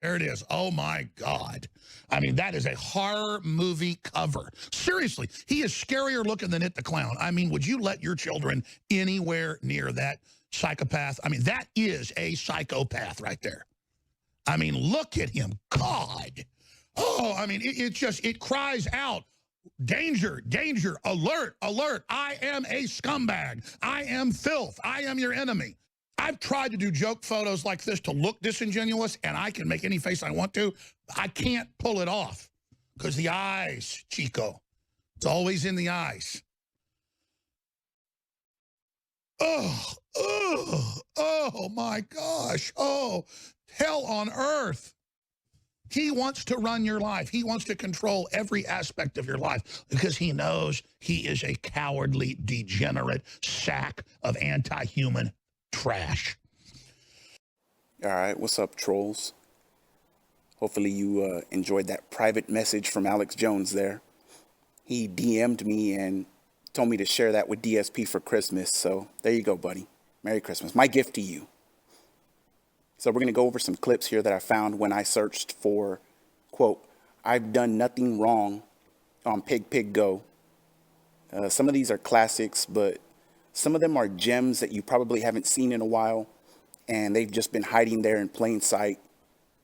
There it is. Oh, my God. I mean, that is a horror movie cover. Seriously, he is scarier looking than It the Clown. I mean, would you let your children anywhere near that psychopath? I mean, that is a psychopath right there. I mean, look at him. God. Oh, I mean, it cries out, danger, danger, alert, alert. I am a scumbag. I am filth. I am your enemy. I've tried to do joke photos like this to look disingenuous, and I can make any face I want to. I can't pull it off because the eyes, Chico. It's always in the eyes. Oh, my gosh. Oh, hell on earth. He wants to run your life. He wants to control every aspect of your life because he knows he is a cowardly, degenerate sack of anti-human trash. All right, what's up, trolls? Hopefully you enjoyed that private message from Alex Jones there. He DM'd me and told me to share that with DSP for Christmas, so there you go, buddy. Merry Christmas. My gift to you. So we're going to go over some clips here that I found when I searched for, quote, "I've done nothing wrong" on Pig Go. Some of these are classics, but some of them are gems that you probably haven't seen in a while, and they've just been hiding there in plain sight.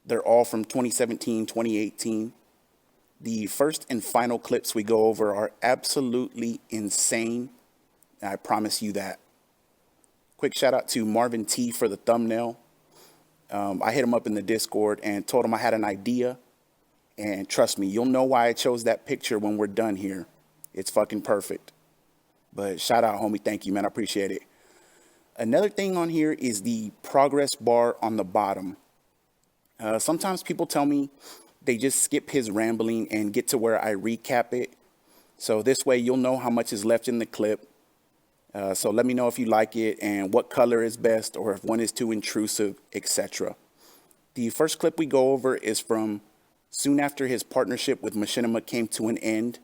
They're all from 2017, 2018. The first and final clips we go over are absolutely insane. I promise you that. Quick shout out to Marvin T for the thumbnail. I hit him up in the Discord and told him I had an idea. And trust me, you'll know why I chose that picture when we're done here. It's fucking perfect. But shout out, homie. Thank you, man. I appreciate it. Another thing on here is the progress bar on the bottom. Sometimes people tell me they just skip his rambling and get to where I recap it. So this way you'll know how much is left in the clip. So let me know if you like it and what color is best or if one is too intrusive, etc. The first clip we go over is from soon after his partnership with Machinima came to an end,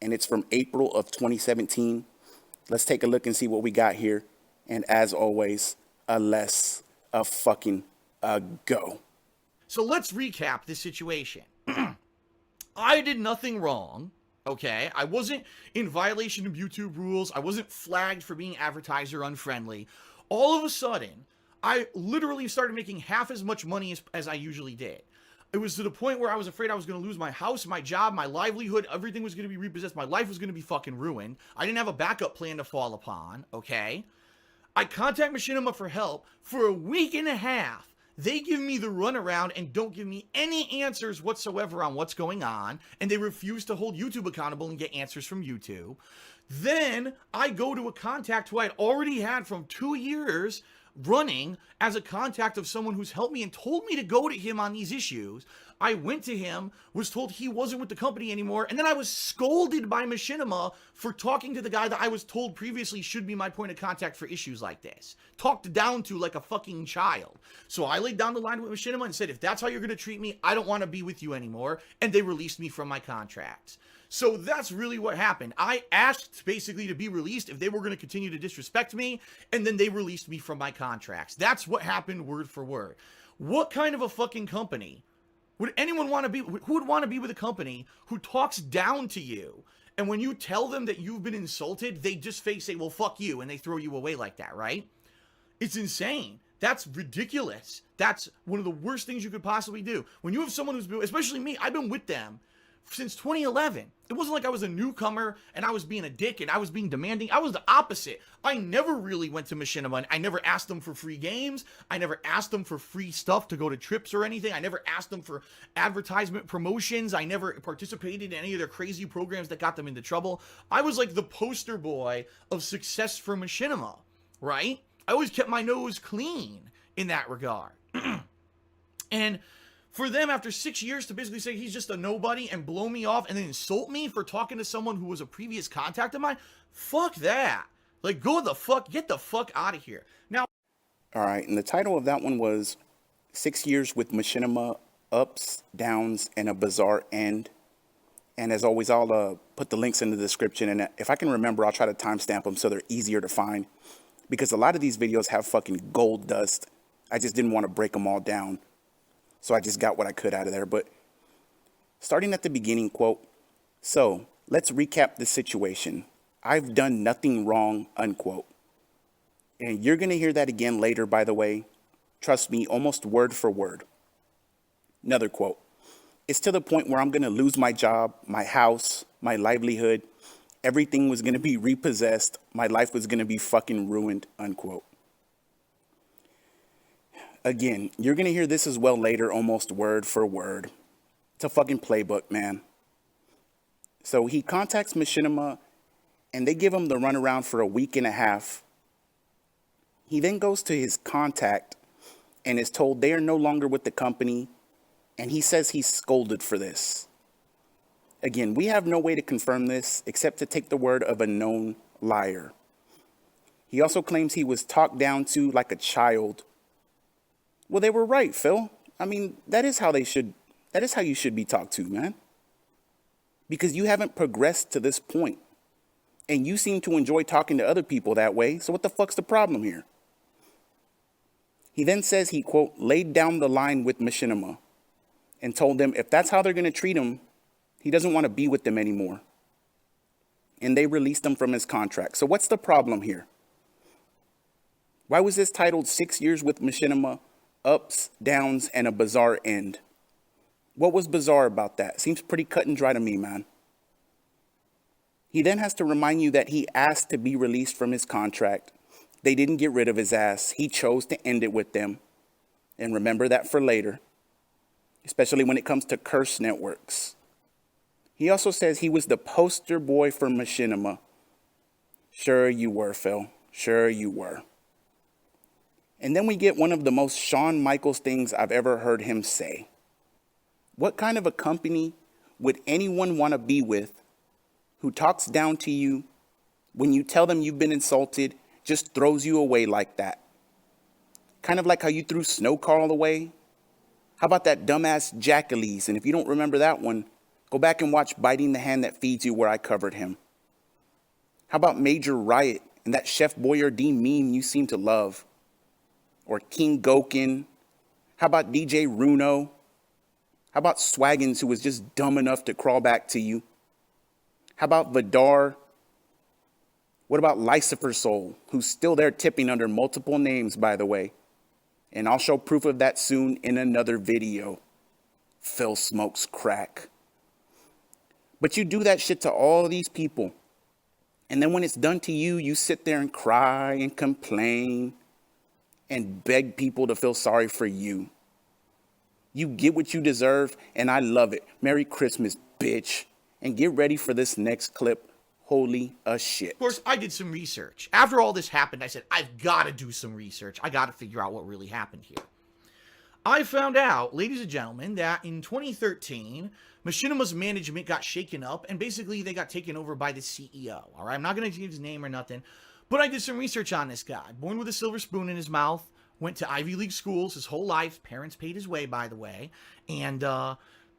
and it's from April of 2017. Let's take a look and see what we got here. And as always, a fucking go. So let's recap this situation. I did nothing wrong. Okay, I wasn't in violation of YouTube rules. I wasn't flagged for being advertiser unfriendly. All of a sudden, I literally started making half as much money as I usually did. It was to the point where I was afraid I was going to lose my house, my job, my livelihood. Everything was going to be repossessed. My life was going to be fucking ruined. I didn't have a backup plan to fall upon, okay? I contact Machinima for help for a week and a half. They give me the runaround and don't give me any answers whatsoever on what's going on, and they refuse to hold YouTube accountable and get answers from YouTube. Then I go to a contact who I had already had from 2 years running as a contact of someone who's helped me and told me to go to him on these issues. I went to him, was told he wasn't with the company anymore, and then I was scolded by Machinima for talking to the guy that I was told previously should be my point of contact for issues like this. Talked down to like a fucking child. So I laid down the line with Machinima and said, if that's how you're going to treat me, I don't want to be with you anymore, and they released me from my contracts. So that's really what happened. I asked basically to be released if they were going to continue to disrespect me, and then they released me from my contracts. That's what happened word for word. What kind of a fucking company would anyone want to be? Who would want to be with a company who talks down to you, and when you tell them that you've been insulted, they just say, well, fuck you, and they throw you away like that, right? It's insane. That's ridiculous. That's one of the worst things you could possibly do. When you have someone who's been, especially me, I've been with them since 2011. It wasn't like I was a newcomer and I was being a dick and I was being demanding. I was the opposite. I never really went to Machinima and I never asked them for free games. I never asked them for free stuff to go to trips or anything. I never asked them for advertisement promotions. I never participated in any of their crazy programs that got them into trouble. I was like the poster boy of success for Machinima, right? I always kept my nose clean in that regard. And for them, after 6 years, to basically say he's just a nobody and blow me off and then insult me for talking to someone who was a previous contact of mine, fuck that. Like, get the fuck out of here. Now, All right, and the title of that one was 6 Years with Machinima, Ups, Downs, and a Bizarre End. And as always, I'll put the links in the description, and if I can remember, I'll try to timestamp them so they're easier to find. Because a lot of these videos have fucking gold dust. I just didn't want to break them all down. so I just got what I could out of there. But starting at the beginning, quote, "So, let's recap the situation. I've done nothing wrong," unquote. And you're going to hear that again later, by the way. Trust me, almost word for word. Another quote, "It's to the point where I'm going to lose my job, my house, my livelihood. Everything was going to be repossessed. My life was going to be fucking ruined," unquote. Again, you're going to hear this as well later, almost word for word. It's a fucking playbook, man. So he contacts Machinima, and they give him the runaround for a week and a half. He then goes to his contact and is told they are no longer with the company, and he says he's scolded for this. Again, we have no way to confirm this except to take the word of a known liar. He also claims he was talked down to like a child. Well, they were right, Phil. I mean, that is how you should be talked to, man. Because you haven't progressed to this point. And you seem to enjoy talking to other people that way, so what the fuck's the problem here? He then says he, quote, laid down the line with Machinima and told them if that's how they're going to treat him, he doesn't want to be with them anymore. And they released him from his contract. So what's the problem here? Why was this titled 6 Years with Machinima, Ups, Downs, and a Bizarre End? What was bizarre about that? Seems pretty cut and dry to me, man. He then has to remind you that he asked to be released from his contract. They didn't get rid of his ass. He chose to end it with them. And remember that for later, especially when it comes to curse networks. He also says he was the poster boy for Machinima. Sure you were, Phil. Sure you were. And then we get one of the most Shawn Michaels things I've ever heard him say. What kind of a company would anyone want to be with who talks down to you when you tell them you've been insulted, just throws you away like that? Kind of like how you threw Snow Carl away. How about that dumbass Jackalese? And if you don't remember that one, go back and watch Biting the Hand That Feeds You, where I covered him. How about Major Riot and that Chef Boyardee meme you seem to love? Or King Gokin? How about DJ Runo? How about Swaggins, who was just dumb enough to crawl back to you? How about Vidar? What about Lucifer Soul, who's still there tipping under multiple names, by the way? And I'll show proof of that soon in another video. Phil smokes crack. But you do that shit to all these people. And then when it's done to you, you sit there and cry and complain and beg people to feel sorry for you. You get what you deserve, and I love it. Merry Christmas, bitch. And get ready for this next clip. Holy a shit. Of course, I did some research. After all this happened, I said, I've got to do some research. I got to figure out what really happened here. I found out, ladies and gentlemen, that in 2013, Machinima's management got shaken up, and basically they got taken over by the CEO. All right, I'm not going to give his name or nothing, but I did some research on this guy. Born with a silver spoon in his mouth, went to Ivy League schools his whole life. Parents paid his way, by the way. And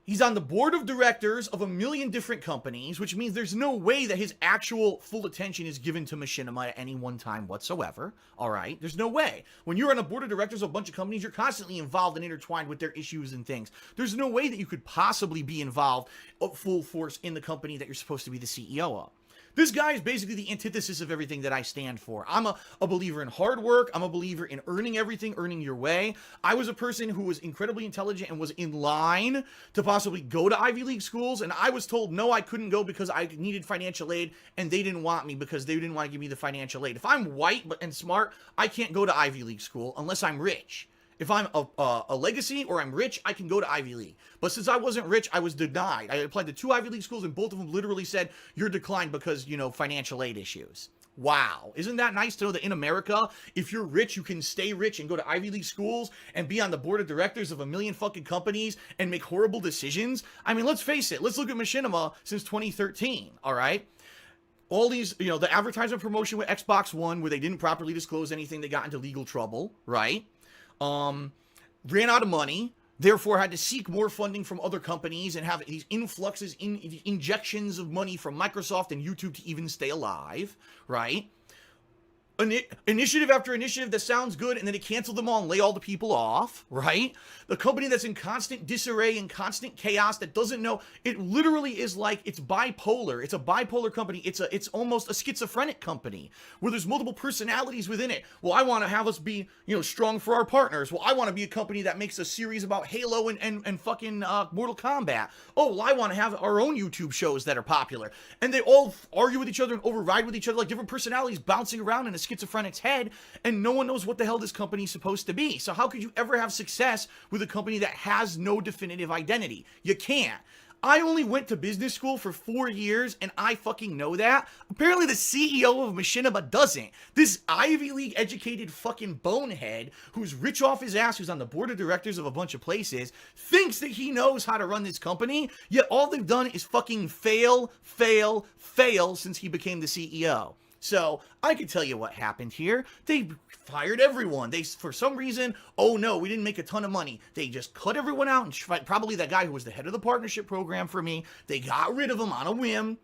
he's on the board of directors of a million different companies, which means there's no way that his actual full attention is given to Machinima at any one time whatsoever. All right? There's no way. When you're on a board of directors of a bunch of companies, you're constantly involved and intertwined with their issues and things. There's no way that you could possibly be involved full force in the company that you're supposed to be the CEO of. This guy is basically the antithesis of everything that I stand for. I'm a believer in hard work. I'm a believer in earning everything, earning your way. I was a person who was incredibly intelligent and was in line to possibly go to Ivy League schools, and I was told no, I couldn't go because I needed financial aid, and they didn't want me because they didn't want to give me the financial aid. If I'm white and smart, I can't go to Ivy League school unless I'm rich. If I'm a legacy or I'm rich, I can go to Ivy League. But since I wasn't rich, I was denied. I applied to 2 Ivy League schools, and both of them literally said, you're declined because, you know, financial aid issues. Wow. Isn't that nice to know that in America, if you're rich, you can stay rich and go to Ivy League schools and be on the board of directors of a million fucking companies and make horrible decisions? I mean, let's face it. Let's look at Machinima since 2013, all right? All these, you know, the advertisement promotion with Xbox One where they didn't properly disclose anything, they got into legal trouble, right? Ran out of money, therefore had to seek more funding from other companies and have these influxes, injections of money from Microsoft and YouTube to even stay alive, right? initiative after initiative that sounds good, and then they cancel them all and lay all the people off, right? The company that's in constant disarray and constant chaos that doesn't know, it literally is like, it's bipolar. It's a bipolar company. It's almost a schizophrenic company where there's multiple personalities within it. Well, I want to have us be, strong for our partners. Well, I want to be a company that makes a series about Halo and fucking Mortal Kombat. Oh, well, I want to have our own YouTube shows that are popular. And they all argue with each other and override with each other like different personalities bouncing around in a schizophrenic's head, and no one knows what the hell this company is supposed to be. So how could you ever have success with a company that has no definitive identity? You can't. I only went to business school for 4 years, and I fucking know that. Apparently the CEO of Machinima doesn't. This Ivy League educated fucking bonehead who's rich off his ass, who's on the board of directors of a bunch of places, thinks that he knows how to run this company, yet all they've done is fucking fail since he became the CEO. So I can tell you what happened here. They fired everyone. They, for some reason, oh no, we didn't make a ton of money. They just cut everyone out, and probably that guy who was the head of the partnership program for me, they got rid of him on a whim.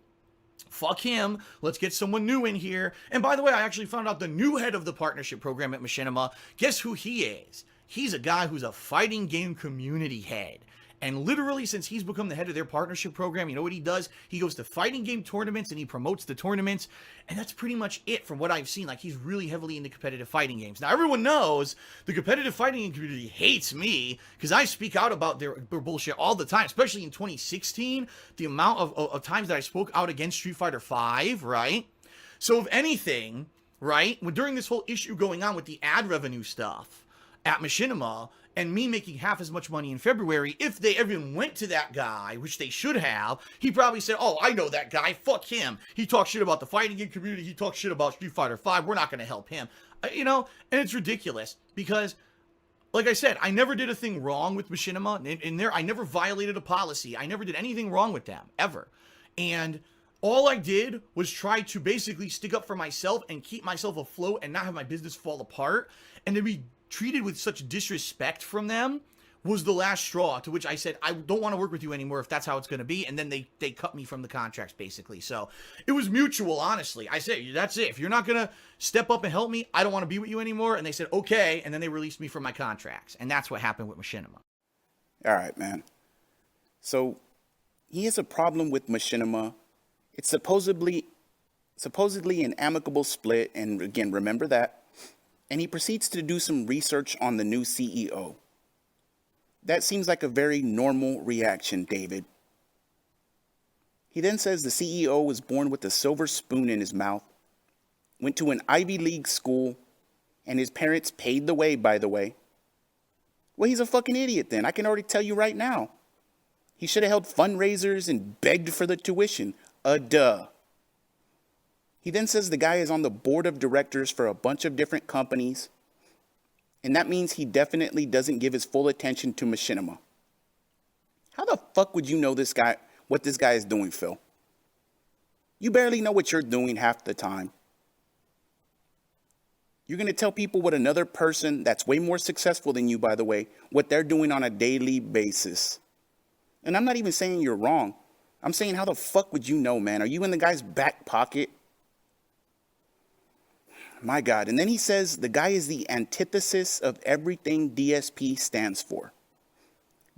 Fuck him. Let's get someone new in here. And by the way, I actually found out the new head of the partnership program at Machinima. Guess who he is? He's a guy who's a fighting game community head. And literally, since he's become the head of their partnership program, you know what he does? He goes to fighting game tournaments and he promotes the tournaments. And that's pretty much it from what I've seen. Like, he's really heavily into competitive fighting games. Now, everyone knows the competitive fighting game community hates me because I speak out about their bullshit all the time, especially in 2016. The amount of times that I spoke out against Street Fighter V, right? So, if anything, right, during this whole issue going on with the ad revenue stuff at Machinima, and me making half as much money in February, if they even went to that guy, which they should have, he probably said, oh, I know that guy, fuck him. He talks shit about the fighting game community, he talks shit about Street Fighter V, we're not going to help him. And it's ridiculous, because, like I said, I never did a thing wrong with Machinima, I never violated a policy, I never did anything wrong with them, ever. And all I did was try to basically stick up for myself and keep myself afloat and not have my business fall apart, and to be treated with such disrespect from them was the last straw, to which I said, I don't want to work with you anymore if that's how it's going to be. And then they cut me from the contracts, basically. So it was mutual, honestly. I said, that's it. If you're not going to step up and help me, I don't want to be with you anymore. And they said, okay. And then they released me from my contracts. And that's what happened with Machinima. All right, man. So he has a problem with Machinima. It's supposedly an amicable split. And again, remember that. And he proceeds to do some research on the new CEO. That seems like a very normal reaction, David. He then says the CEO was born with a silver spoon in his mouth, went to an Ivy League school, and his parents paid the way, by the way. Well, he's a fucking idiot then. I can already tell you right now. He should have held fundraisers and begged for the tuition. Duh. He then says the guy is on the board of directors for a bunch of different companies, and that means he definitely doesn't give his full attention to Machinima. How the fuck would you know what this guy is doing, Phil? You barely know what you're doing half the time. You're going to tell people what another person that's way more successful than you, by the way, what they're doing on a daily basis. And I'm not even saying you're wrong. I'm saying, how the fuck would you know, man? Are you in the guy's back pocket? My God. And then he says the guy is the antithesis of everything DSP stands for.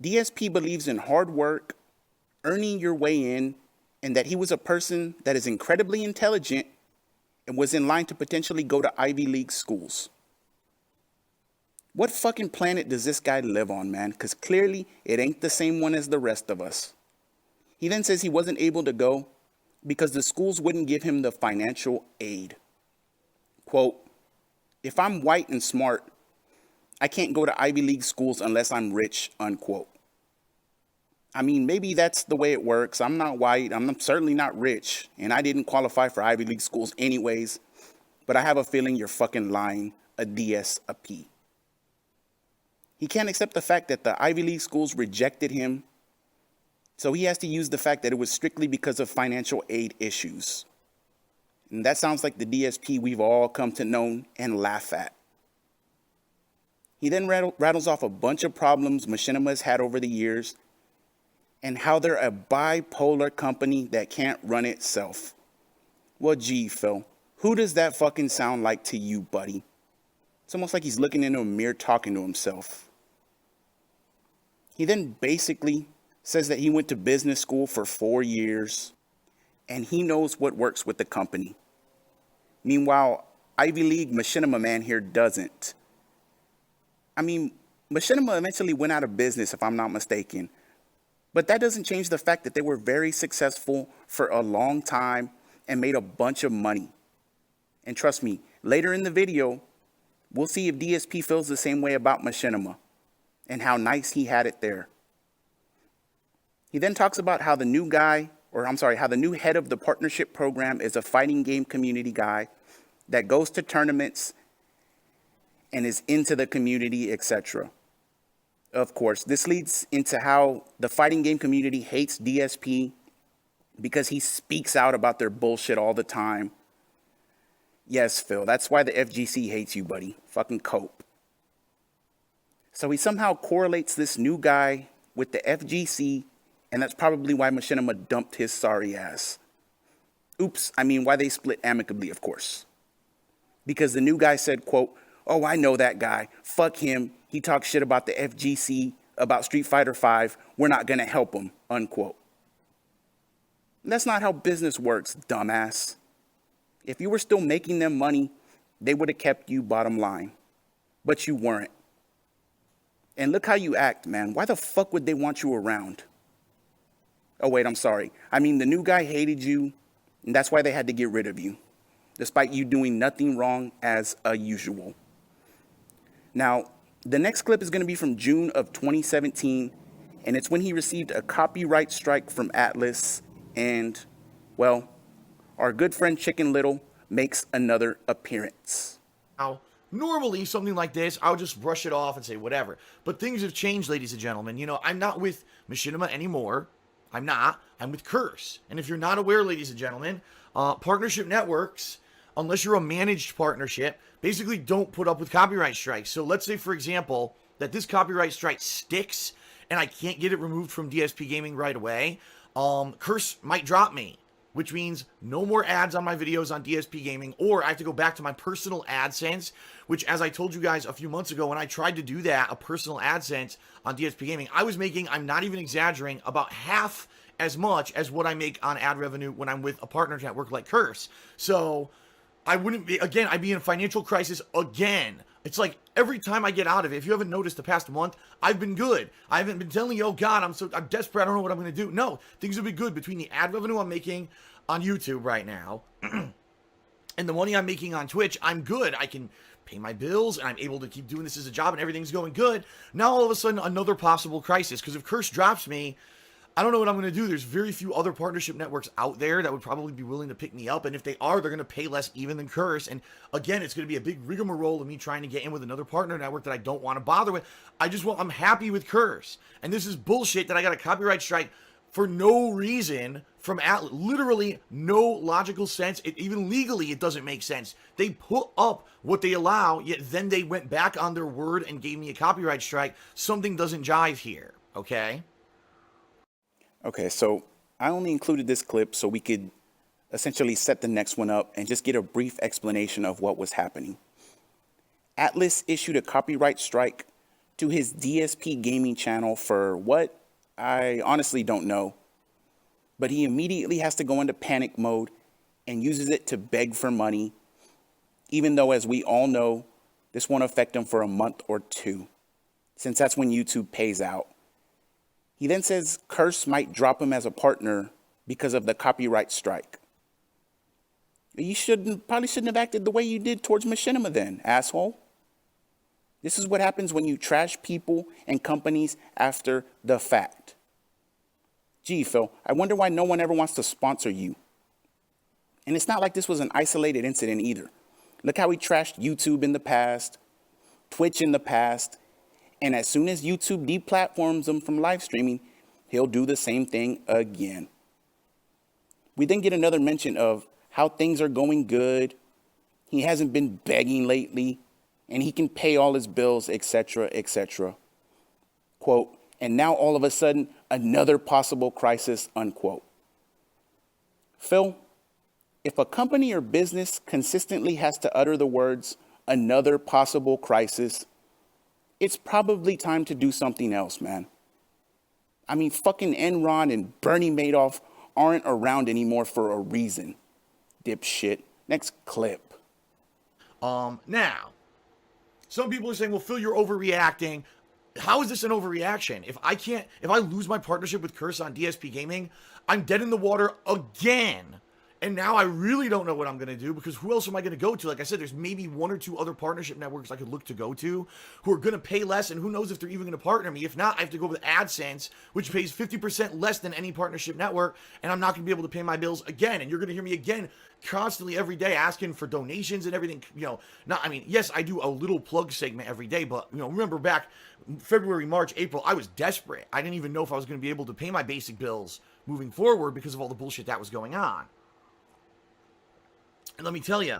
DSP believes in hard work, earning your way in, and that he was a person that is incredibly intelligent and was in line to potentially go to Ivy League schools. What fucking planet does this guy live on, man? Because clearly it ain't the same one as the rest of us. He then says he wasn't able to go because the schools wouldn't give him the financial aid. Quote, if I'm white and smart, I can't go to Ivy League schools unless I'm rich, unquote. I mean, maybe that's the way it works. I'm not white. I'm certainly not rich. And I didn't qualify for Ivy League schools anyways. But I have a feeling you're fucking lying. A DSP. He can't accept the fact that the Ivy League schools rejected him. So he has to use the fact that it was strictly because of financial aid issues. And that sounds like the DSP we've all come to know and laugh at. He then rattles off a bunch of problems Machinima has had over the years and how they're a bipolar company that can't run itself. Well, gee, Phil, Who does that fucking sound like to you, buddy? It's almost like he's looking into a mirror talking to himself. He then basically says that he went to business school for 4 years and he knows what works with the company. Meanwhile, Ivy League Machinima man here doesn't. I mean, Machinima eventually went out of business, if I'm not mistaken. But that doesn't change the fact that they were very successful for a long time and made a bunch of money. And trust me, later in the video, we'll see if DSP feels the same way about Machinima and how nice he had it there. He then talks about how the new head of the partnership program is a fighting game community guy that goes to tournaments and is into the community, etc. Of course, this leads into how the fighting game community hates DSP because he speaks out about their bullshit all the time. Yes, Phil, that's why the FGC hates you, buddy. Fucking cope. So he somehow correlates this new guy with the FGC, and that's probably why Machinima dumped his sorry ass. Oops, I mean why they split amicably, of course. Because the new guy said, quote, "Oh, I know that guy. Fuck him. He talks shit about the FGC, about Street Fighter V. We're not gonna help him," unquote. That's not how business works, dumbass. If you were still making them money, they would have kept you bottom line. But you weren't. And look how you act, man. Why the fuck would they want you around? Oh, wait, I'm sorry. I mean, the new guy hated you, and that's why they had to get rid of you, despite you doing nothing wrong as usual. Now, the next clip is going to be from June of 2017, and it's when he received a copyright strike from Atlus, and, well, our good friend Chicken Little makes another appearance. Now, normally, something like this, I would just brush it off and say whatever. But things have changed, ladies and gentlemen. You know, I'm not with Machinima anymore. I'm not. I'm with Curse. And if you're not aware, ladies and gentlemen, partnership networks, unless you're a managed partnership, basically don't put up with copyright strikes. So let's say, for example, that this copyright strike sticks and I can't get it removed from DSPGaming right away. Curse might drop me, which means no more ads on my videos on DSPGaming, or I have to go back to my personal AdSense, which, as I told you guys a few months ago, when I tried to do that, a personal AdSense on DSPGaming, I was making, I'm not even exaggerating, about half as much as what I make on ad revenue when I'm with a partner network like Curse. So I wouldn't be, again, I'd be in a financial crisis again. It's like every time I get out of it, if you haven't noticed the past month, I've been good. I haven't been telling you, oh God, I'm desperate, I don't know what I'm going to do. No, things will be good between the ad revenue I'm making on YouTube right now and the money I'm making on Twitch. I'm good. I can pay my bills and I'm able to keep doing this as a job and everything's going good. Now all of a sudden, another possible crisis, because if Curse drops me, I don't know what I'm going to do. There's very few other partnership networks out there that would probably be willing to pick me up. And if they are, they're going to pay less even than Curse. And again, it's going to be a big rigmarole of me trying to get in with another partner network that I don't want to bother with. I'm happy with Curse. And this is bullshit that I got a copyright strike for no reason from Atlus. Literally no logical sense. Even legally, it doesn't make sense. They put up what they allow, yet then they went back on their word and gave me a copyright strike. Something doesn't jive here, okay? Okay, so I only included this clip so we could essentially set the next one up and just get a brief explanation of what was happening. Atlus issued a copyright strike to his DSP gaming channel for what? I honestly don't know. But he immediately has to go into panic mode and uses it to beg for money, even though, as we all know, this won't affect him for a month or two, since that's when YouTube pays out. He then says Curse might drop him as a partner because of the copyright strike. You probably shouldn't have acted the way you did towards Machinima then, asshole. This is what happens when you trash people and companies after the fact. Gee, Phil, I wonder why no one ever wants to sponsor you. And it's not like this was an isolated incident either. Look how he trashed YouTube in the past, Twitch in the past, and as soon as YouTube deplatforms him from live streaming, he'll do the same thing again. We then get another mention of how things are going good. He hasn't been begging lately, and he can pay all his bills, etc., etc. Quote, and now all of a sudden, another possible crisis, unquote. Phil, If a company or business consistently has to utter the words, another possible crisis, it's probably time to do something else, man. I mean, fucking Enron and Bernie Madoff aren't around anymore for a reason. Dipshit. Next clip. Now, some people are saying, well, Phil, you're overreacting. How is this an overreaction? If I lose my partnership with Curse on DSPGaming, I'm dead in the water again. And now I really don't know what I'm going to do, because who else am I going to go to? Like I said, there's maybe one or two other partnership networks I could look to go to who are going to pay less, and who knows if they're even going to partner me. If not, I have to go with AdSense, which pays 50% less than any partnership network, and I'm not going to be able to pay my bills again. And you're going to hear me again constantly every day asking for donations and everything. Yes, I do a little plug segment every day, but remember back February, March, April, I was desperate. I didn't even know if I was going to be able to pay my basic bills moving forward because of all the bullshit that was going on. And let me tell you,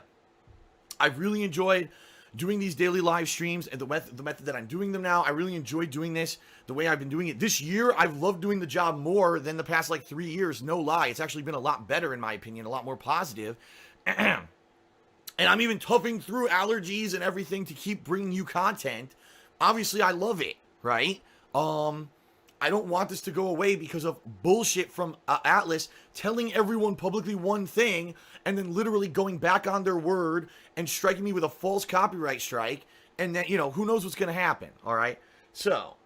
I've really enjoyed doing these daily live streams, and the method that I'm doing them now. I really enjoy doing this the way I've been doing it. This year, I've loved doing the job more than the past 3 years. No lie. It's actually been a lot better, in my opinion, a lot more positive. And I'm even toughing through allergies and everything to keep bringing you content. Obviously, I love it, right? I don't want this to go away because of bullshit from Atlus telling everyone publicly one thing and then literally going back on their word and striking me with a false copyright strike. And then, who knows what's going to happen, all right? So,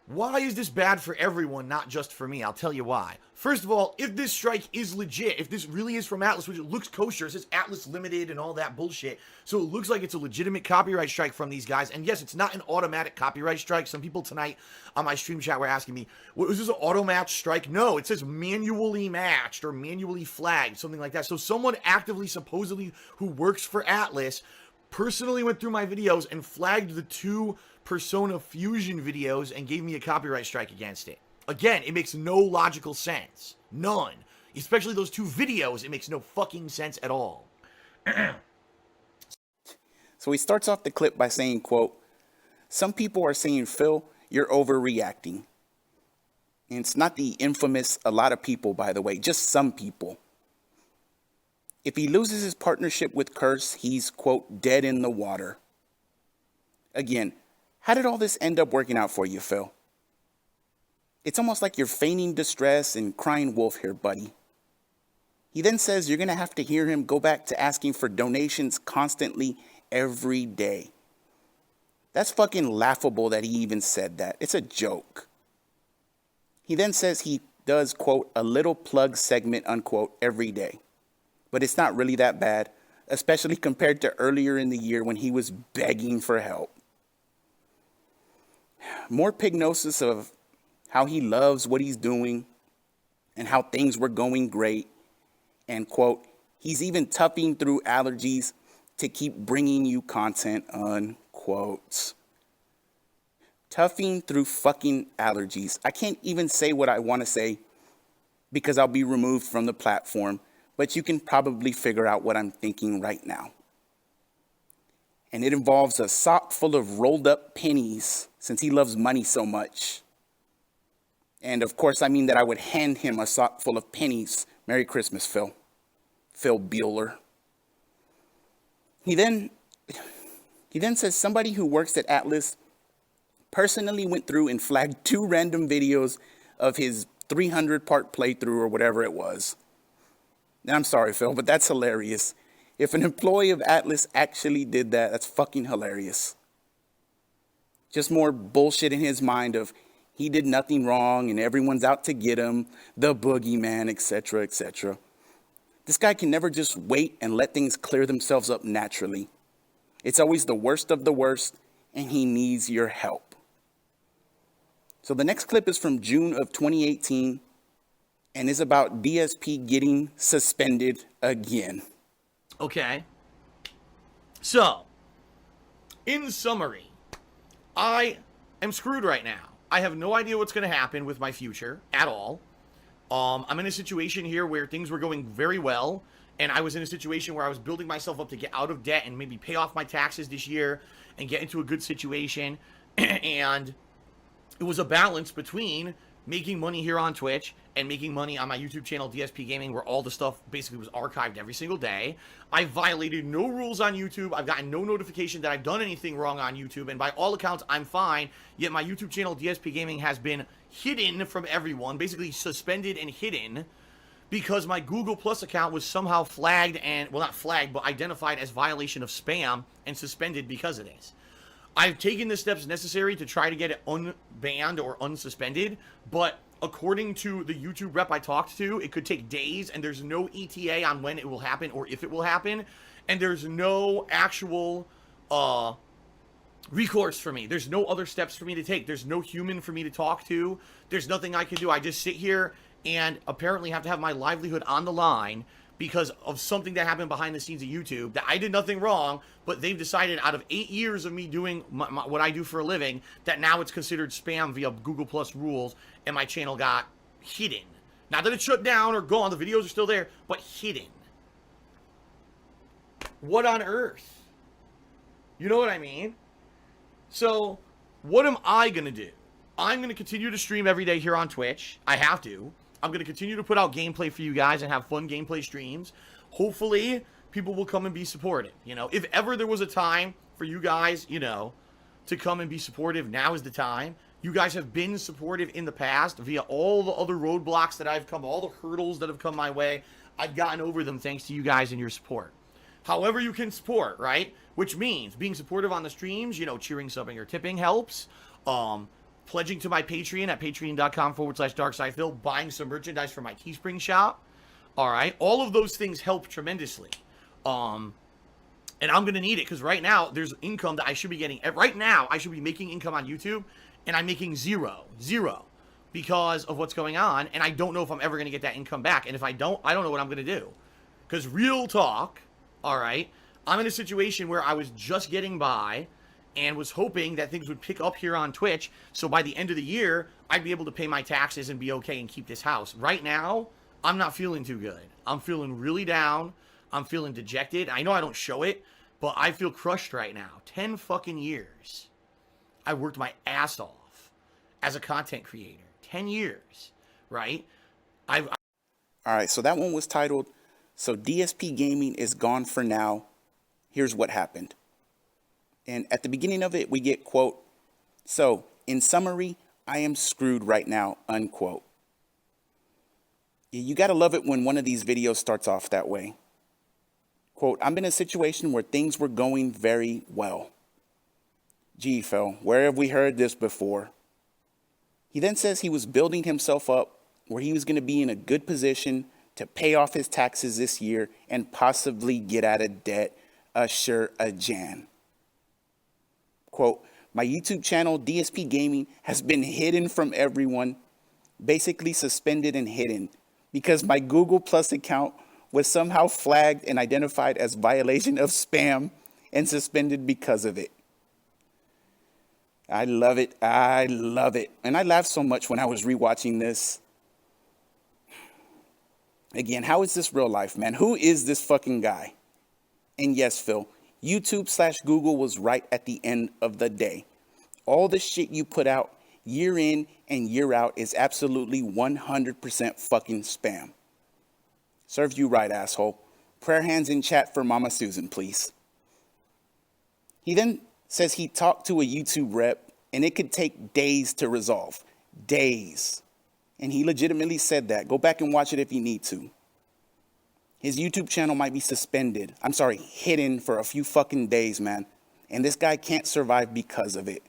why is this bad for everyone, not just for me? I'll tell you why. First of all, if this strike is legit, if this really is from Atlus, which it looks kosher, it says Atlus Limited and all that bullshit, so it looks like it's a legitimate copyright strike from these guys. And yes, it's not an automatic copyright strike. Some people tonight on my stream chat were asking me, was this an auto match strike? No, it says manually matched or manually flagged, something like that. So someone actively, supposedly, who works for Atlus personally went through my videos and flagged the 2 Persona Fusion videos and gave me a copyright strike against it. Again, it makes no logical sense. None. Especially those 2 videos, it makes no fucking sense at all. So he starts off the clip by saying, quote, "Some people are saying, Phil, you're overreacting." And it's not the infamous a lot of people, by the way, just some people. If he loses his partnership with Curse, he's, quote, dead in the water. Again, how did all this end up working out for you, Phil? It's almost like you're feigning distress and crying wolf here, buddy. He then says you're going to have to hear him go back to asking for donations constantly every day. That's fucking laughable that he even said that. It's a joke. He then says he does, quote, a little plug segment, unquote, every day. But it's not really that bad, especially compared to earlier in the year when he was begging for help. More pignosis of how he loves what he's doing and how things were going great. And, quote, he's even toughing through allergies to keep bringing you content, unquote. Toughing through fucking allergies. I can't even say what I want to say because I'll be removed from the platform, but you can probably figure out what I'm thinking right now. And it involves a sock full of rolled up pennies, since he loves money so much. And of course, I mean that I would hand him a sock full of pennies. Merry Christmas, Phil. Phil Bueller. He then says somebody who works at Atlus personally went through and flagged 2 random videos of his 300-part playthrough or whatever it was. And I'm sorry, Phil, but that's hilarious. If an employee of Atlus actually did that, that's fucking hilarious. Just more bullshit in his mind of he did nothing wrong and everyone's out to get him, the boogeyman, etc., etc. This guy can never just wait and let things clear themselves up naturally. It's always the worst of the worst, and he needs your help. So the next clip is from June of 2018 and is about DSP getting suspended again. Okay. So, in summary, I am screwed right now. I have no idea what's going to happen with my future at all. I'm in a situation here where things were going very well, and I was in a situation where I was building myself up to get out of debt and maybe pay off my taxes this year and get into a good situation. And it was a balance between making money here on Twitch and making money on my YouTube channel, DSPGaming, where all the stuff basically was archived every single day. I violated no rules on YouTube. I've gotten no notification that I've done anything wrong on YouTube, and by all accounts, I'm fine. Yet my YouTube channel, DSPGaming, has been hidden from everyone, basically suspended and hidden, because my Google Plus account was somehow flagged and, well, not flagged, but identified as violation of spam and suspended because of this. I've taken the steps necessary to try to get it unbanned or unsuspended, but according to the YouTube rep I talked to, it could take days, and there's no ETA on when it will happen or if it will happen, and there's no actual recourse for me. There's no other steps for me to take. There's no human for me to talk to. There's nothing I can do. I just sit here and apparently have to have my livelihood on the line because of something that happened behind the scenes of YouTube, that I did nothing wrong, but they've decided out of 8 years of me doing what I do for a living, that now it's considered spam via Google Plus rules, and my channel got hidden. Not that it's shut down or gone, the videos are still there, but hidden. What on earth? You know what I mean? So, what am I gonna do? I'm gonna continue to stream every day here on Twitch. I have to. I'm going to continue to put out gameplay for you guys and have fun gameplay streams. Hopefully, people will come and be supportive. You know, if ever there was a time for you guys, you know, to come and be supportive, now is the time. You guys have been supportive in the past via all the other roadblocks that I've come, all the hurdles that have come my way. I've gotten over them thanks to you guys and your support. However you can support, right? Which means being supportive on the streams, you know, cheering, subbing, or tipping helps. Pledging to my Patreon at patreon.com/darksidephil, buying some merchandise from my Teespring shop. All right. All of those things help tremendously. And I'm going to need it because right now there's income that I should be getting. Right now, I should be making income on YouTube, and I'm making zero because of what's going on. And I don't know if I'm ever going to get that income back. And if I don't know what I'm going to do. Because real talk, all right, I'm in a situation where I was just getting by and was hoping that things would pick up here on Twitch, so by the end of the year, I'd be able to pay my taxes and be okay and keep this house. Right now, I'm not feeling too good. I'm feeling really down. I'm feeling dejected. I know I don't show it, but I feel crushed right now. 10 fucking years. I worked my ass off as a content creator. 10 years, right? All right, so that one was titled, "So DSP Gaming is gone for now. Here's what happened." And at the beginning of it, we get, quote, "So, in summary, I am screwed right now," unquote. You gotta love it when one of these videos starts off that way. Quote, "I'm in a situation where things were going very well." Gee, Phil, where have we heard this before? He then says he was building himself up where he was going to be in a good position to pay off his taxes this year and possibly get out of debt. Assure a Jan. Quote, "My YouTube channel, DSP Gaming, has been hidden from everyone, basically suspended and hidden, because my Google Plus account was somehow flagged and identified as violation of spam and suspended because of it." I love it. I love it. And I laughed so much when I was rewatching this. Again, how is this real life, man? Who is this fucking guy? And yes, Phil, YouTube/Google was right at the end of the day. All the shit you put out year in and year out is absolutely 100% fucking spam. Serves you right, asshole. Prayer hands in chat for Mama Susan, please. He then says he talked to a YouTube rep and it could take days to resolve. Days. And he legitimately said that. Go back and watch it if you need to. His YouTube channel might be hidden for a few fucking days, man. And this guy can't survive because of it.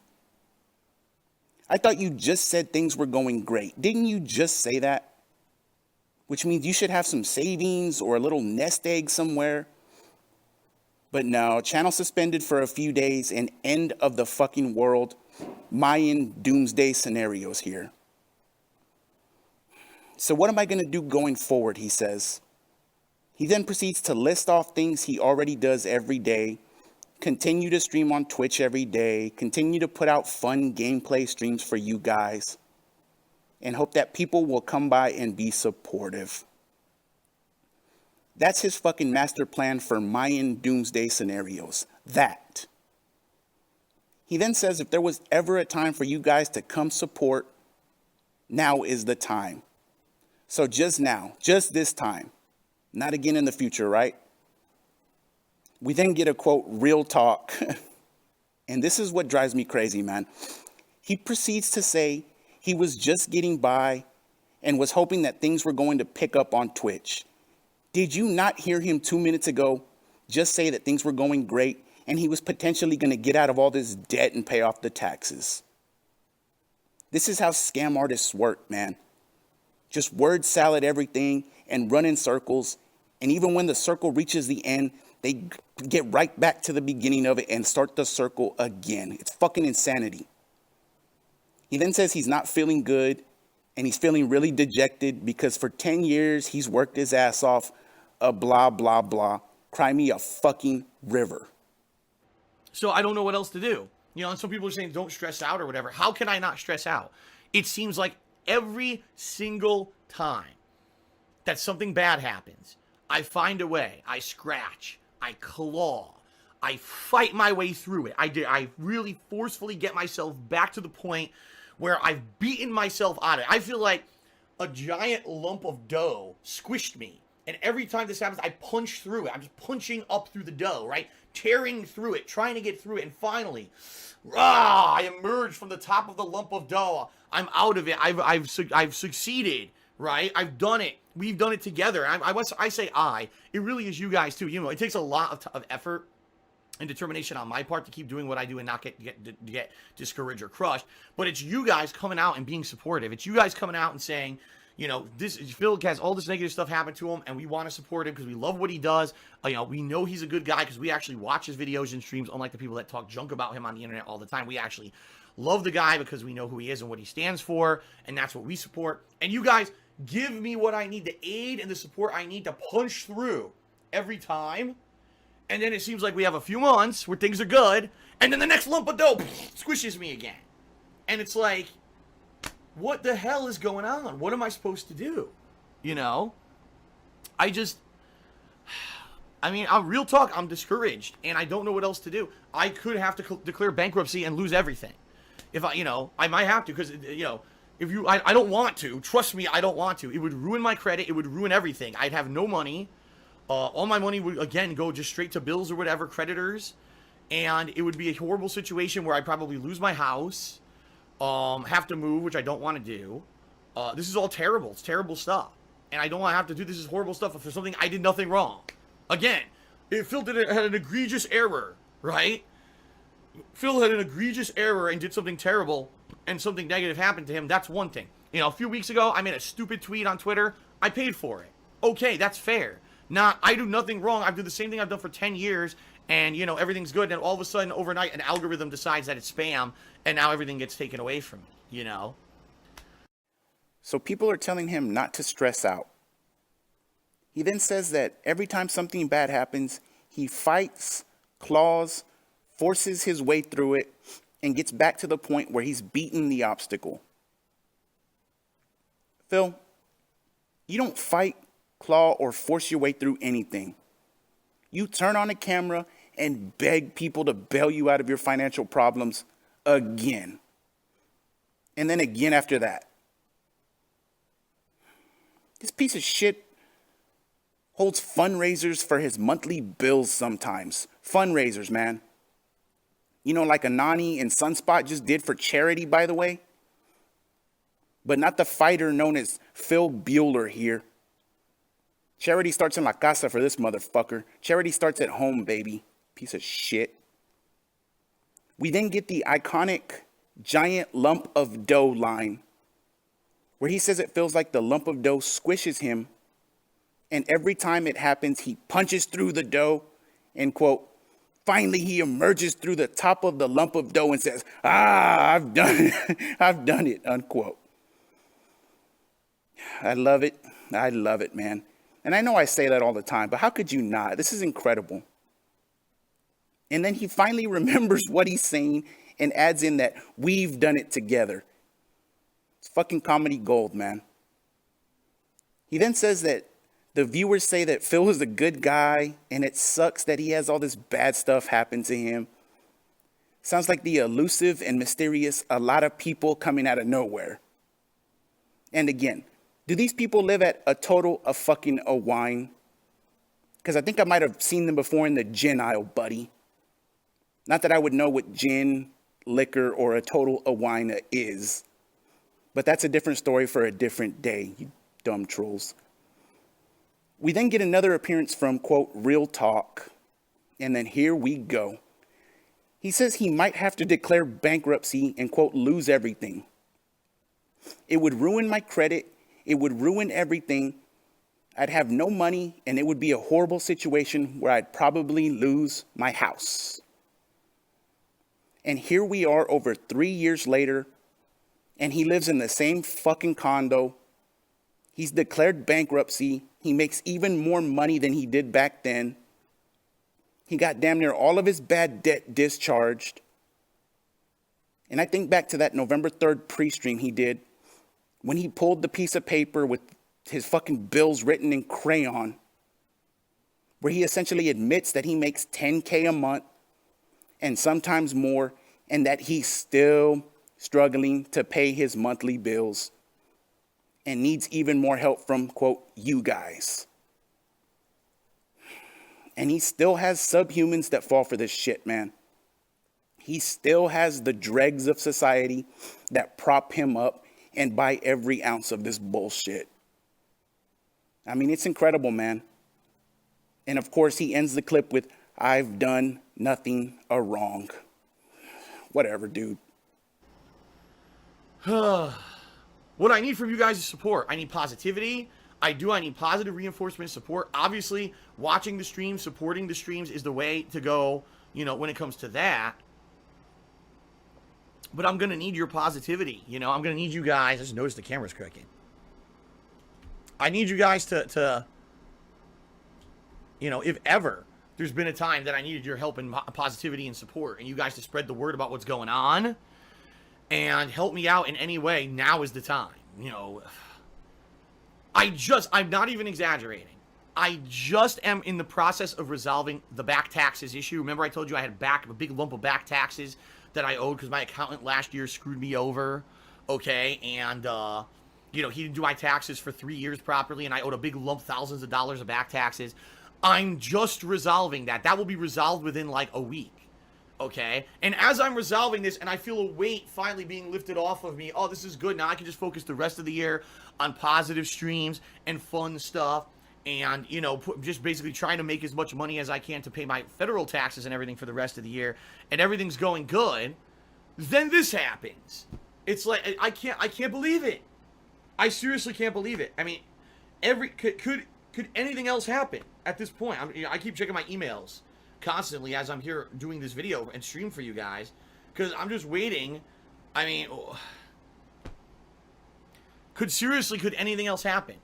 I thought you just said things were going great. Didn't you just say that? Which means you should have some savings or a little nest egg somewhere. But no, channel suspended for a few days and end of the fucking world. Mayan doomsday scenarios here. So what am I going to do going forward, he says. He then proceeds to list off things he already does every day, continue to stream on Twitch every day, continue to put out fun gameplay streams for you guys, and hope that people will come by and be supportive. That's his fucking master plan for Mayan doomsday scenarios. That. He then says if there was ever a time for you guys to come support, Now is the time. So just now, just this time, not again in the future, right? We then get a quote, real talk. And this is what drives me crazy, man. He proceeds to say he was just getting by and was hoping that things were going to pick up on Twitch. Did you not hear him 2 minutes ago just say that things were going great and he was potentially going to get out of all this debt and pay off the taxes? This is how scam artists work, man. Just word salad everything and run in circles. And even when the circle reaches the end, they get right back to the beginning of it and start the circle again. It's fucking insanity. He then says he's not feeling good and he's feeling really dejected because for 10 years he's worked his ass off, blah, blah, blah. Cry me a fucking river. So I don't know what else to do. You know, and some people are saying don't stress out or whatever. How can I not stress out? It seems like every single time that something bad happens, I find a way. I scratch. I claw. I fight my way through it. I really forcefully get myself back to the point where I've beaten myself out of it. I feel like a giant lump of dough squished me. And every time this happens, I punch through it. I'm just punching up through the dough, right? Tearing through it, trying to get through it. And finally, I emerge from the top of the lump of dough. I'm out of it. I've succeeded, right? I've done it. We've done it together. I say I. It really is you guys too. You know, it takes a lot of effort and determination on my part to keep doing what I do and not get discouraged or crushed. But it's you guys coming out and being supportive. It's you guys coming out and saying, you know, this Phil has all this negative stuff happen to him, and we want to support him because we love what he does. You know, we know he's a good guy because we actually watch his videos and streams, unlike the people that talk junk about him on the internet all the time. We actually love the guy because we know who he is and what he stands for, and that's what we support. And you guys give me what I need, the aid and the support I need to punch through every time. And then it seems like we have a few months where things are good, and then the next lump of dough squishes me again. And it's like, what the hell is going on? What am I supposed to do? You know? I'm real talk, I'm discouraged, and I don't know what else to do. I could have to declare bankruptcy and lose everything. If I might have to, because, I don't want to. Trust me, I don't want to. It would ruin my credit. It would ruin everything. I'd have no money. All my money would, again, go just straight to bills or whatever, creditors. And it would be a horrible situation where I'd probably lose my house, have to move, which I don't want to do. This is all terrible. It's terrible stuff. And I don't want to have to do this is horrible stuff for something I did nothing wrong. Again, if Phil had an egregious error, right? Phil had an egregious error and did something terrible and something negative happened to him, that's one thing. You know, a few weeks ago, I made a stupid tweet on Twitter. I paid for it. Okay, that's fair. Now, I do nothing wrong. I do the same thing I've done for 10 years, and, you know, everything's good. And all of a sudden, overnight, an algorithm decides that it's spam, and now everything gets taken away from me, you know? So people are telling him not to stress out. He then says that every time something bad happens, he fights, claws, forces his way through it, and gets back to the point where he's beaten the obstacle. Phil, you don't fight, claw, or force your way through anything. You turn on a camera and beg people to bail you out of your financial problems again. And then again after that. This piece of shit holds fundraisers for his monthly bills sometimes. Fundraisers, man. You know, like Anani and Sunspot just did for charity, by the way. But not the fighter known as Phil Bueller here. Charity starts in La Casa for this motherfucker. Charity starts at home, baby. Piece of shit. We then get the iconic giant lump of dough line, where he says it feels like the lump of dough squishes him, and every time it happens, he punches through the dough, and quote, finally he emerges through the top of the lump of dough and says, I've done it, I've done it, unquote. I love it, man. And I know I say that all the time, but how could you not? This is incredible. And then he finally remembers what he's saying and adds in that we've done it together. It's fucking comedy gold, man. He then says that the viewers say that Phil is a good guy and it sucks that he has all this bad stuff happen to him. Sounds like the elusive and mysterious a lot of people coming out of nowhere. And again, do these people live at a total of fucking a wine? Because I think I might have seen them before in the gin aisle, buddy. Not that I would know what gin, liquor, or a total of wine is. But that's a different story for a different day, you dumb trolls. We then get another appearance from, quote, Real Talk. And then here we go. He says he might have to declare bankruptcy and, quote, lose everything. It would ruin my credit. It would ruin everything. I'd have no money, and it would be a horrible situation where I'd probably lose my house. And here we are over 3 years later, and he lives in the same fucking condo. He's declared bankruptcy. He makes even more money than he did back then. He got damn near all of his bad debt discharged. And I think back to that November 3rd pre-stream he did when he pulled the piece of paper with his fucking bills written in crayon, where he essentially admits that he makes $10K a month and sometimes more, and that he's still struggling to pay his monthly bills and needs even more help from, quote, you guys. And he still has subhumans that fall for this shit, man. He still has the dregs of society that prop him up and buy every ounce of this bullshit. I mean, it's incredible, man. And of course, he ends the clip with, I've done nothing wrong. Whatever, dude. What I need from you guys is support. I need positivity. I need positive reinforcement support. Obviously, watching the streams, supporting the streams is the way to go, you know, when it comes to that. But I'm going to need your positivity. You know, I'm going to need you guys. I just noticed the camera's cracking. I need you guys to, you know, if ever there's been a time that I needed your help and positivity and support, and you guys to spread the word about what's going on and help me out in any way, now is the time. You know, I'm not even exaggerating. I just am in the process of resolving the back taxes issue. Remember I told you I had a big lump of back taxes that I owed because my accountant last year screwed me over, okay? And, you know, he didn't do my taxes for 3 years properly, and I owed a big lump, thousands of dollars of back taxes. I'm just resolving that. That will be resolved within, like, a week, okay? And as I'm resolving this, and I feel a weight finally being lifted off of me, oh, this is good. Now I can just focus the rest of the year on positive streams and fun stuff. And, you know, just basically trying to make as much money as I can to pay my federal taxes and everything for the rest of the year, and everything's going good, then this happens. It's like, I can't believe it. I seriously can't believe it. I mean, could anything else happen at this point? I keep checking my emails constantly as I'm here doing this video and stream for you guys, because I'm just waiting. I mean, could anything else happen?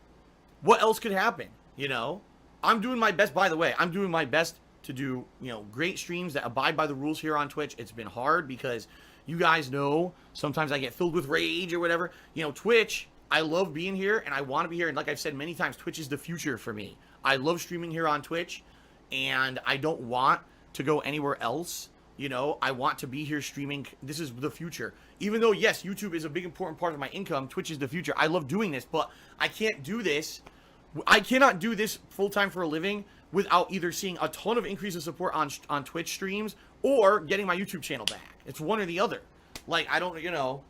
What else could happen? You know, I'm doing my best. By the way, I'm doing my best to do, you know, great streams that abide by the rules here on Twitch. It's been hard because you guys know sometimes I get filled with rage or whatever. You know, Twitch, I love being here and I want to be here. And like I've said many times, Twitch is the future for me. I love streaming here on Twitch and I don't want to go anywhere else. You know, I want to be here streaming. This is the future. Even though, yes, YouTube is a big important part of my income, Twitch is the future. I love doing this, but I can't do this. I cannot do this full-time for a living without either seeing a ton of increase in support on Twitch streams or getting my YouTube channel back. It's one or the other. Like, I don't, you know.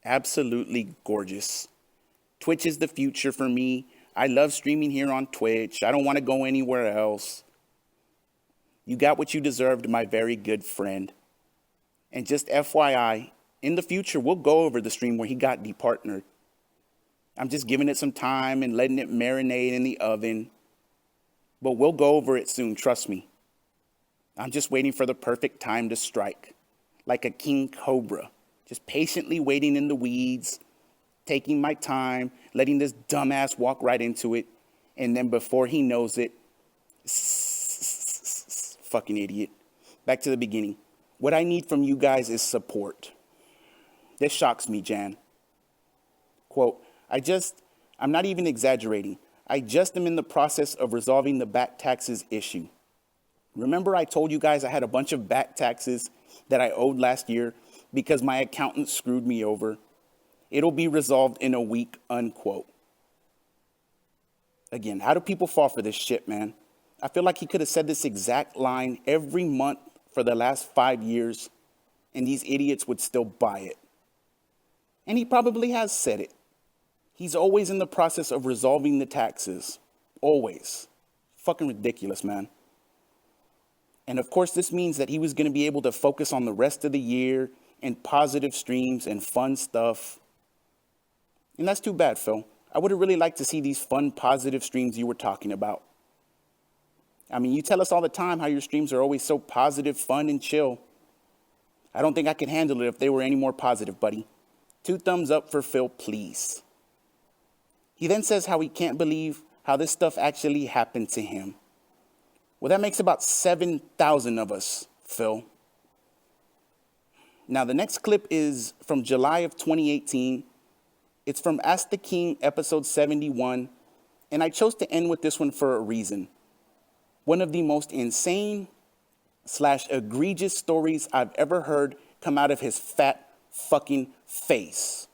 Absolutely gorgeous. Twitch is the future for me. I love streaming here on Twitch. I don't want to go anywhere else. You got what you deserved, my very good friend. And just FYI, in the future, we'll go over the stream where he got departnered. I'm just giving it some time and letting it marinate in the oven. But we'll go over it soon, trust me. I'm just waiting for the perfect time to strike. Like a king cobra. Just patiently waiting in the weeds. Taking my time. Letting this dumbass walk right into it. And then before he knows it. Fucking idiot. Back to the beginning. What I need from you guys is support. This shocks me, Jan. Quote, I'm not even exaggerating. I just am in the process of resolving the back taxes issue. Remember I told you guys I had a bunch of back taxes that I owed last year because my accountant screwed me over? It'll be resolved in a week, unquote. Again, how do people fall for this shit, man? I feel like he could have said this exact line every month for the last 5 years, and these idiots would still buy it. And he probably has said it. He's always in the process of resolving the taxes. Always. Fucking ridiculous, man. And of course, this means that he was going to be able to focus on the rest of the year and positive streams and fun stuff. And that's too bad, Phil. I would have really liked to see these fun, positive streams you were talking about. I mean, you tell us all the time how your streams are always so positive, fun, and chill. I don't think I could handle it if they were any more positive, buddy. 2 thumbs up for Phil, please. He then says how he can't believe how this stuff actually happened to him. Well, that makes about 7,000 of us, Phil. Now, the next clip is from July of 2018. It's from Ask the King, episode 71, and I chose to end with this one for a reason. One of the most insane / egregious stories I've ever heard come out of his fat fucking face.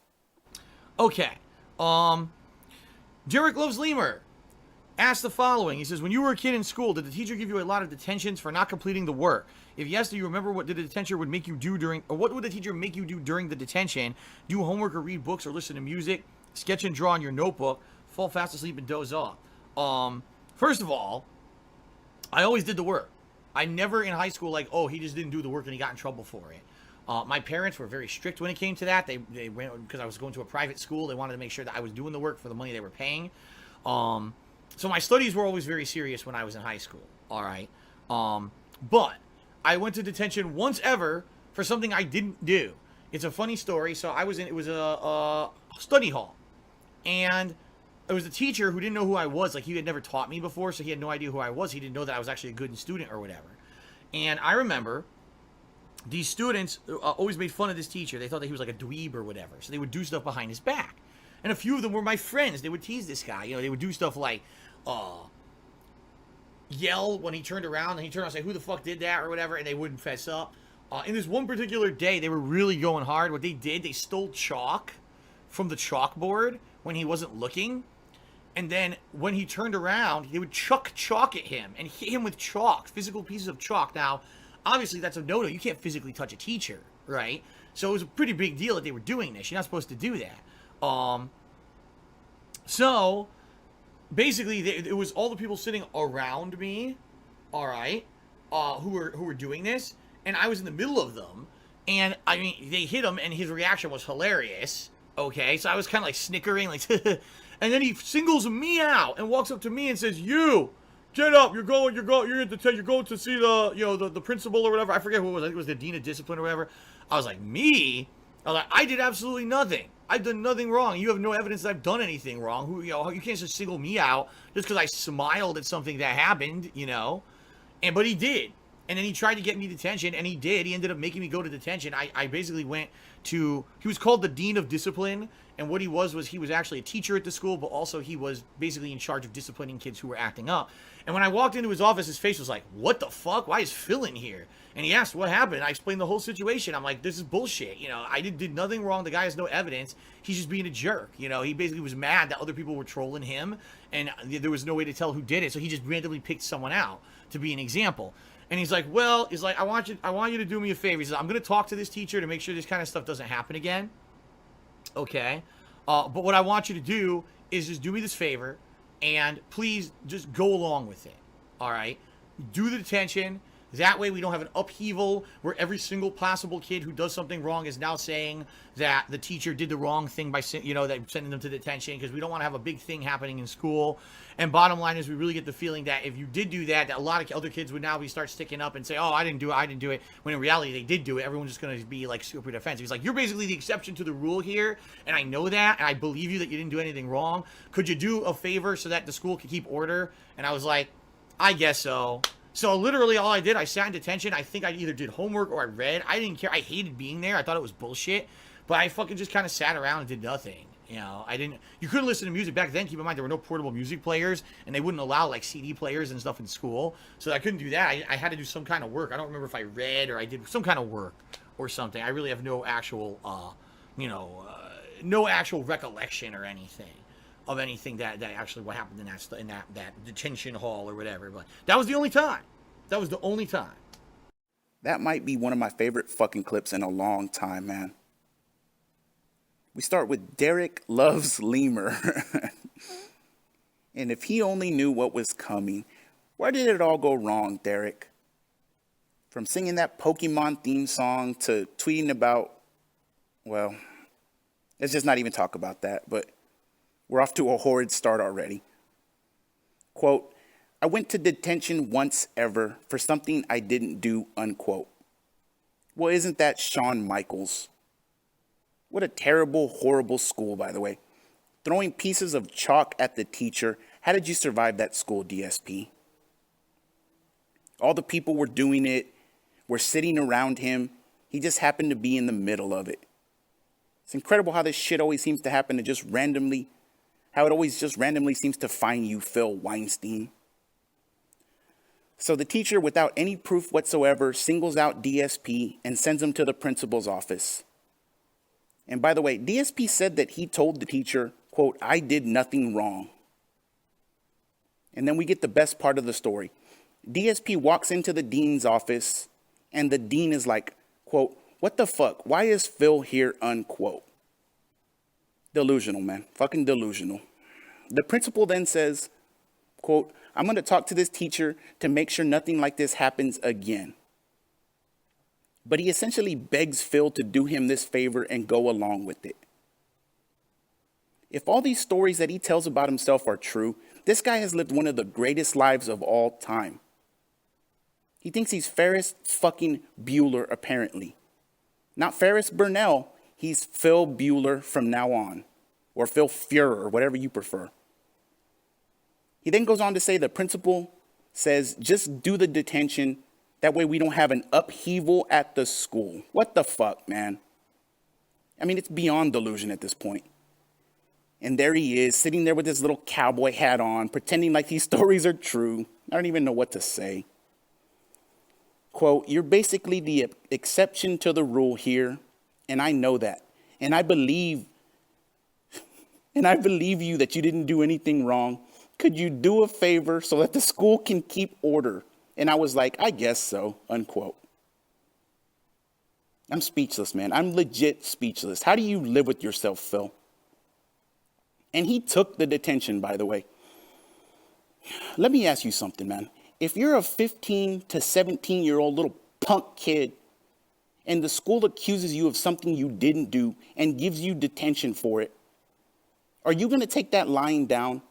Okay, Derek Loves Lemur asked the following. He says, when you were a kid in school, did the teacher give you a lot of detentions for not completing the work? If yes, do you remember what did the teacher would make you do during, or what would the teacher make you do during the detention? Do homework or read books or listen to music, sketch and draw in your notebook, fall fast asleep and doze off? First of all, I always did the work. I never in high school like, oh, he just didn't do the work and he got in trouble for it. My parents were very strict when it came to that. They went, because I was going to a private school, they wanted to make sure that I was doing the work for the money they were paying. So my studies were always very serious when I was in high school. All right. But I went to detention once ever for something I didn't do. It's a funny story. So I was in, it was a study hall, and it was a teacher who didn't know who I was. Like, he had never taught me before, so he had no idea who I was. He didn't know that I was actually a good student or whatever. And I remember these students always made fun of this teacher. They thought that he was like a dweeb or whatever. So they would do stuff behind his back. And a few of them were my friends. They would tease this guy. You know, they would do stuff like yell when he turned around, and he turned around and say, who the fuck did that or whatever, and they wouldn't fess up. In this one particular day, they were really going hard. What they did, they stole chalk from the chalkboard when he wasn't looking. And then when he turned around, they would chuck chalk at him and hit him with chalk, physical pieces of chalk. Now, obviously, that's a no-no. You can't physically touch a teacher, right? So it was a pretty big deal that they were doing this. You're not supposed to do that. So basically, it was all the people sitting around me, all right, who were doing this, and I was in the middle of them. And I mean, they hit him, and his reaction was hilarious. Okay, so I was kind of like snickering, like, and then he singles me out and walks up to me and says, "You, get up! You're going to see the principal or whatever." I forget who it was. I think it was the dean of discipline or whatever. I was like, "Me?" I was like, "I did absolutely nothing. I've done nothing wrong. You have no evidence that I've done anything wrong. You can't just single me out just because I smiled at something that happened, you know." But he did. And then he tried to get me detention, and he did. He ended up making me go to detention. I basically went to, he was called the dean of discipline, and what he was he was actually a teacher at the school, but also he was basically in charge of disciplining kids who were acting up. And when I walked into his office, his face was like, "What the fuck? Why is Phil in here?" And he asked what happened. I explained the whole situation. I'm like, this is bullshit. You know, I did nothing wrong. The guy has no evidence. He's just being a jerk. You know, he basically was mad that other people were trolling him, and there was no way to tell who did it. So he just randomly picked someone out to be an example. And he's like, well, he's like, I want you to do me a favor. He says, I'm going to talk to this teacher to make sure this kind of stuff doesn't happen again. Okay. But what I want you to do is just do me this favor, and please just go along with it. All right. Do the detention. That way we don't have an upheaval where every single possible kid who does something wrong is now saying that the teacher did the wrong thing by, that sending them to detention, because we don't want to have a big thing happening in school. And bottom line is, we really get the feeling that if you did do that, that a lot of other kids would now start sticking up and say, oh, I didn't do it, when in reality they did do it. Everyone's just going to be like super defensive. He's like, you're basically the exception to the rule here, and I know that, and I believe you that you didn't do anything wrong. Could you do a favor so that the school could keep order? And I was like, I guess so. So literally all I did, I sat in detention. I think I either did homework or I read. I didn't care. I hated being there. I thought it was bullshit. But I fucking just kind of sat around and did nothing. You know, you couldn't listen to music back then. Keep in mind, there were no portable music players, and they wouldn't allow like CD players and stuff in school. So I couldn't do that. I had to do some kind of work. I don't remember if I read or I did some kind of work or something. I really have no actual, no actual recollection or anything of anything that actually what happened in that detention hall or whatever. But that was the only time. That was the only time. That might be one of my favorite fucking clips in a long time, man. We start with Derek Loves Lemur. And if he only knew what was coming. Where did it all go wrong, Derek? From singing that Pokemon theme song to tweeting about, well, let's just not even talk about that, but we're off to a horrid start already. Quote, I went to detention once ever for something I didn't do, unquote. Well, isn't that Shawn Michaels? What a terrible, horrible school, by the way. Throwing pieces of chalk at the teacher. How did you survive that school, DSP? All the people were doing it, were sitting around him. He just happened to be in the middle of it. It's incredible how this shit always seems to happen to just randomly, how it always just randomly seems to find you, Phil Weinstein. So the teacher, without any proof whatsoever, singles out DSP and sends him to the principal's office. And by the way, DSP said that he told the teacher, quote, I did nothing wrong. And then we get the best part of the story. DSP walks into the dean's office and the dean is like, quote, what the fuck? Why is Phil here, unquote? Delusional, man. Fucking delusional. The principal then says, quote, I'm going to talk to this teacher to make sure nothing like this happens again. But he essentially begs Phil to do him this favor and go along with it. If all these stories that he tells about himself are true, this guy has lived one of the greatest lives of all time. He thinks he's Ferris fucking Bueller, apparently. Not Ferris Burnell, he's Phil Bueller from now on. Or Phil Fuhrer, whatever you prefer. He then goes on to say the principal says, just do the detention. That way we don't have an upheaval at the school. What the fuck, man? I mean, it's beyond delusion at this point. And there he is, sitting there with his little cowboy hat on, pretending like these stories are true. I don't even know what to say. Quote, you're basically the exception to the rule here, and I know that. And I believe you that you didn't do anything wrong. Could you do a favor so that the school can keep order? And I was like, I guess so, unquote. I'm speechless, man. I'm legit speechless. How do you live with yourself, Phil? And he took the detention, by the way. Let me ask you something, man. If you're a 15 to 17-year-old little punk kid and the school accuses you of something you didn't do and gives you detention for it, are you going to take that lying down?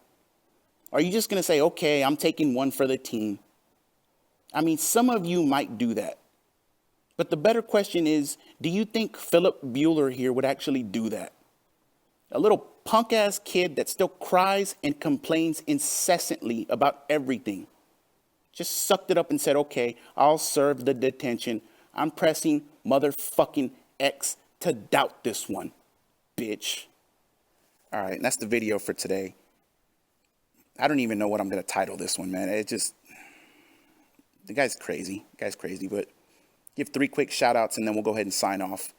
Are you just going to say, okay, I'm taking one for the team? I mean, some of you might do that. But the better question is, do you think Philip Bueller here would actually do that? A little punk-ass kid that still cries and complains incessantly about everything. Just sucked it up and said, okay, I'll serve the detention. I'm pressing motherfucking X to doubt this one, bitch. All right, and that's the video for today. I don't even know what I'm going to title this one, man. The guy's crazy. But give 3 quick shout outs and then we'll go ahead and sign off.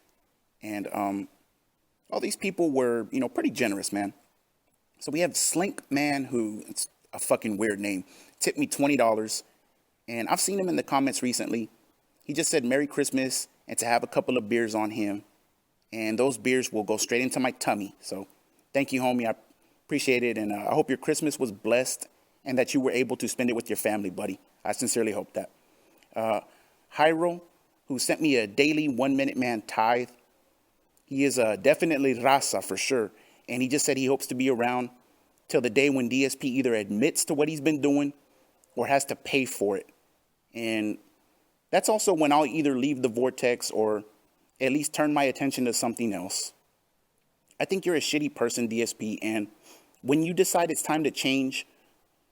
And all these people were, pretty generous, man. So we have Slink Man, who, it's a fucking weird name, tipped me $20. And I've seen him in the comments recently. He just said Merry Christmas and to have a couple of beers on him. And those beers will go straight into my tummy. So thank you, homie. I appreciate it. And I hope your Christmas was blessed and that you were able to spend it with your family, buddy. I sincerely hope that. Hyro, who sent me a daily 1 Minute Man tithe. He is definitely raza for sure. And he just said he hopes to be around till the day when DSP either admits to what he's been doing or has to pay for it. And that's also when I'll either leave the vortex or at least turn my attention to something else. I think you're a shitty person, DSP, and when you decide it's time to change,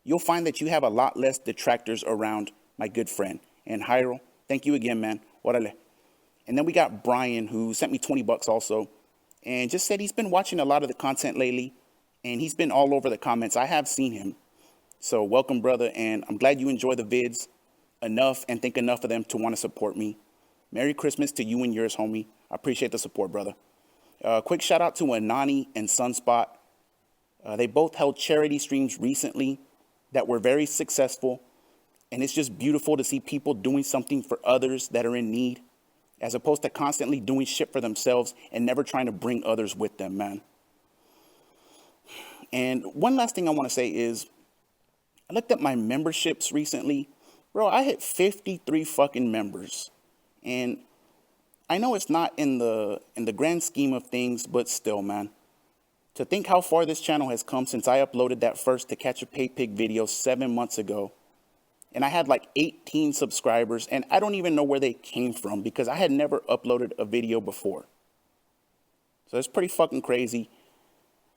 you'll find that you have a lot less detractors around, my good friend. And Hyro, thank you again, man. Orale. And then we got Brian, who sent me $20 also, and just said he's been watching a lot of the content lately, and he's been all over the comments. I have seen him. So welcome, brother, and I'm glad you enjoy the vids enough and think enough of them to want to support me. Merry Christmas to you and yours, homie. I appreciate the support, brother. Quick shout out to Anani and Sunspot. They both held charity streams recently that were very successful. And it's just beautiful to see people doing something for others that are in need, as opposed to constantly doing shit for themselves and never trying to bring others with them, man. And one last thing I want to say is, I looked at my memberships recently. Bro, I hit 53 fucking members. And I know it's not in the grand scheme of things, but still, man. To think how far this channel has come since I uploaded that first To Catch a Pay Pig video 7 months ago. And I had like 18 subscribers, and I don't even know where they came from because I had never uploaded a video before. So it's pretty fucking crazy.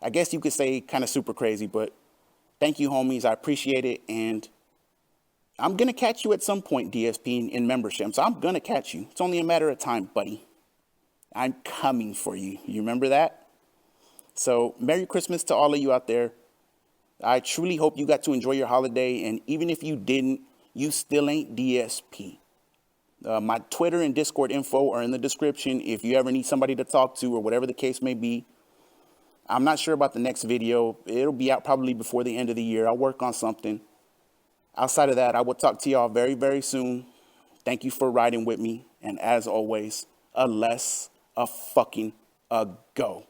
I guess you could say kind of super crazy, but thank you, homies. I appreciate it. And I'm going to catch you at some point, DSP, in membership. So I'm going to catch you. It's only a matter of time, buddy. I'm coming for you. You remember that? So Merry Christmas to all of you out there. I truly hope you got to enjoy your holiday. And even if you didn't, you still ain't DSP. My Twitter and Discord info are in the description if you ever need somebody to talk to or whatever the case may be. I'm not sure about the next video. It'll be out probably before the end of the year. I'll work on something. Outside of that, I will talk to y'all very, very soon. Thank you for riding with me. And as always, a fucking go.